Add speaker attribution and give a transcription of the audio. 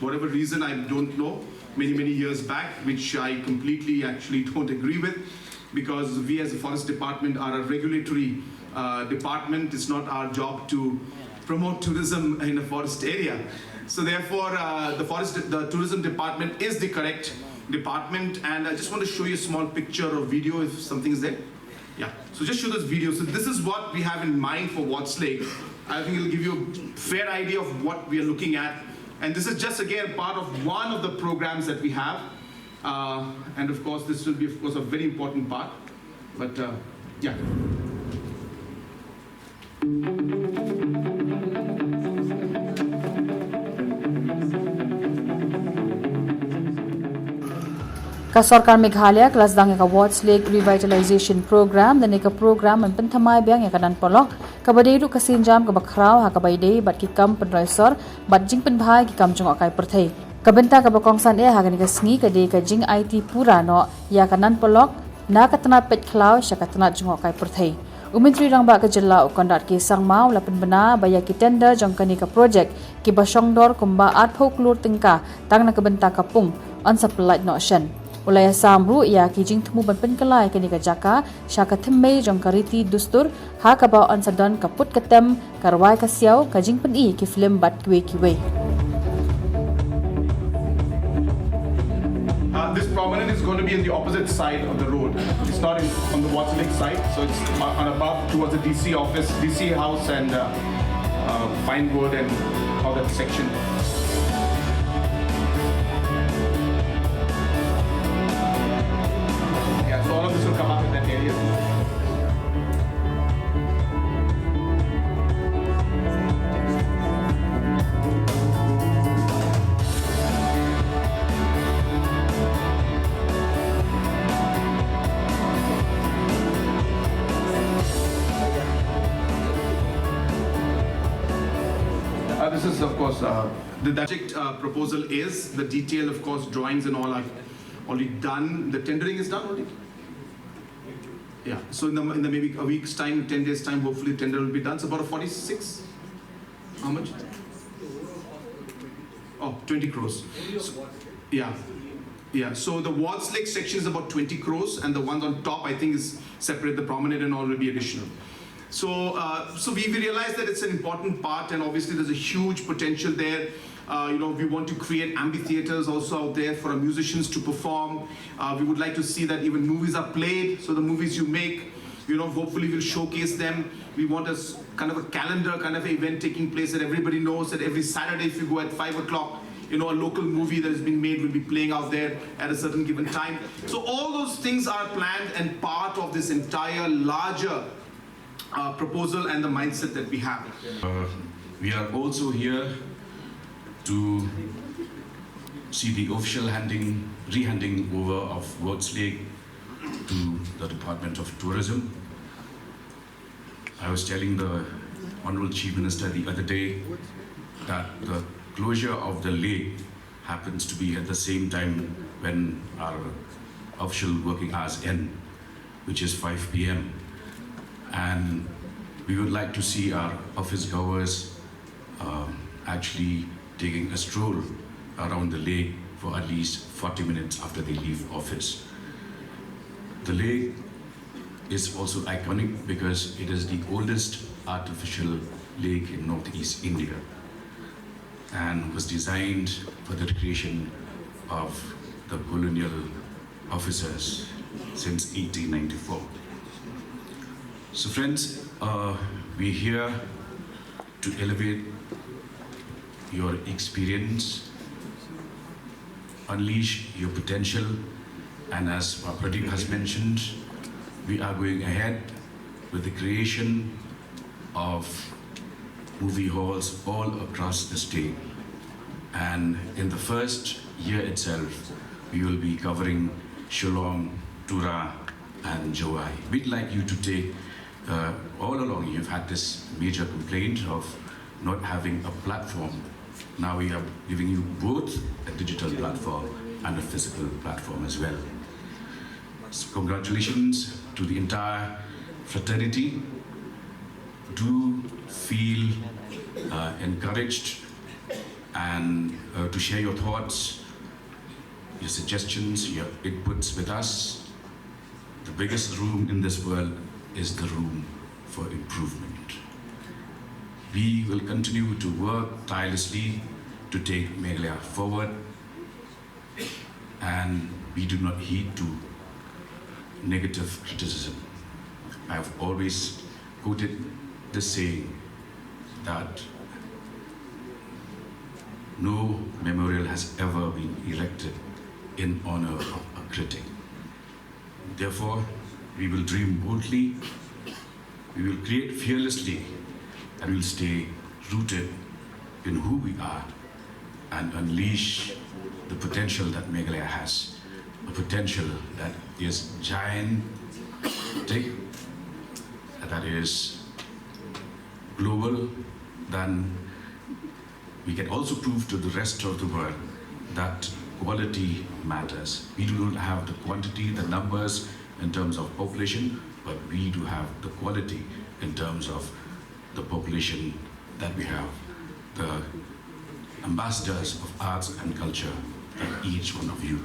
Speaker 1: whatever reason, I don't know, many years back, which I completely actually don't agree with, because we as a forest department are a regulatory department. It's not our job to promote tourism in a forest area. So therefore, the tourism department is the correct department. And I just want to show you a small picture or video if something is there. Yeah, so just show this video. So this is what we have in mind for Watts Lake. I think it'll give you a fair idea of what we are looking at. And this is just again part of one of the programs that we have. And of course, this will be of course a very important part. But yeah.
Speaker 2: Kasorkar Meghalaya kelas Sdang ka Watts Lake Revitalization Program dan ka program an penthamai biang ya kanan polok kabadei ru kasinjam ka bakrau ha kabaidei bat ki kam penroisor bat jing penbhai ki kam jong akai perthei kabenta ka bakongsan ha ka sngi ka de ka jing IT pura no ya kanan polok na katna pet khlau sha katna jong akai perthei Umentri rangba ke jela ukondat ki sangmau la penbena baya ki tender jong kani ka project ki basongdor kumba atho Klur tingka tangna kabenta kapung on supply no shen Ulaya samru ia kijing temu ban kelai kini ka jaka syaka themmei jong kariti dustur ha ka ba on sadan kaput ketem karwai ka siau ka jing pen I ki film bat kiwe.
Speaker 1: This promenade is going to be on the opposite side of the road. It's not on the Watts Lake side, so it's on above towards the DC office, DC house and Pinewood and all that section. So all of this will come up in that area. This is of course the project proposal is the detail, of course, drawings and all are already done. The tendering is done already. Yeah, so in the maybe a week's time, 10 days time, hopefully tender will be done. It's about a 46. How much? Oh, 20 crores. So, yeah. So the Watts Lake section is about 20 crores, and the ones on top I think is separate. The promenade and all will be additional. So we realize that it's an important part, and obviously there's a huge potential there. We want to create amphitheaters also out there for our musicians to perform. We would like to see that even movies are played. So the movies you make, hopefully we'll showcase them. We want a kind of a calendar kind of event taking place that everybody knows that every Saturday if you go at 5 o'clock, a local movie that has been made will be playing out there at a certain given time. So all those things are planned and part of this entire larger proposal and the mindset that we have.
Speaker 3: We are also here to see the official rehanding over of Watts Lake to the Department of Tourism. I was telling the Honorable Chief Minister the other day that the closure of the lake happens to be at the same time when our official working hours end, which is 5 p.m. And we would like to see our office goers actually taking a stroll around the lake for at least 40 minutes after they leave office. The lake is also iconic because it is the oldest artificial lake in northeast India and was designed for the recreation of the colonial officers since 1894. So friends, we're here to elevate your experience, unleash your potential, and as Pradeep has mentioned, we are going ahead with the creation of movie halls all across the state. And in the first year itself, we will be covering Shillong, Tura, and Jowai. We'd like you to take, all along you've had this major complaint of not having a platform. Now we are giving you both a digital platform and a physical platform as well. So congratulations to the entire fraternity. Do feel encouraged and to share your thoughts, your suggestions, your inputs with us. The biggest room in this world is the room for improvement. We will continue to work tirelessly to take Meghalaya forward, and we do not heed to negative criticism. I have always quoted the saying that no memorial has ever been erected in honor of a critic. Therefore, we will dream boldly, we will create fearlessly, and we will stay rooted in who we are and unleash the potential that Meghalaya has, a potential that is gigantic, that is global. Then we can also prove to the rest of the world that quality matters. We do not have the quantity, the numbers in terms of population, but we do have the quality in terms of the population that we have, the ambassadors of arts and culture that each one of you